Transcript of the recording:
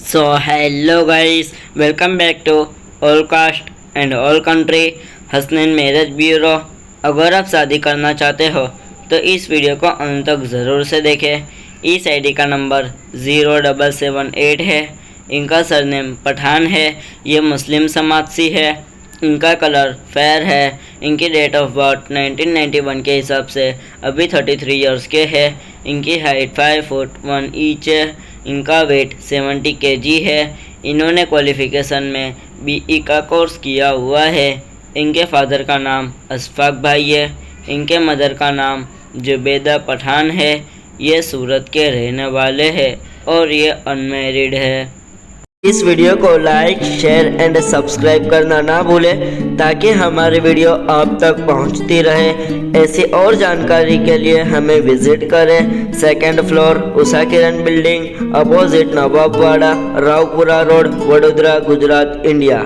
So hello guys, welcome back to All Caste and All Country Hasnain marriage bureau. अगर आप शादी करना चाहते हो तो इस वीडियो को अंत तक ज़रूर से देखें। इस आईडी का नंबर 0778 है। इनका सरनेम पठान है। ये मुस्लिम समाज से है। इनका कलर फेयर है। इनकी डेट ऑफ बर्थ 1991 के हिसाब से अभी 33 इयर्स के है। इनकी हाइट 5 फुट 1 इंच है। इनका वेट 70 kg है। इन्होंने क्वालिफ़िकेशन में BE का कोर्स किया हुआ है। इनके फादर का नाम अशफाक भाई है। इनके मदर का नाम जुबैदा पठान है। ये सूरत के रहने वाले हैं और ये अनमैरिड है। इस वीडियो को लाइक शेयर एंड सब्सक्राइब करना ना भूलें ताकि हमारी वीडियो आप तक पहुंचती रहे। ऐसी और जानकारी के लिए हमें विजिट करें। Second floor Usha Kiran building, opposite Nawabwada, Raopura road, Vadodara, Gujarat, India.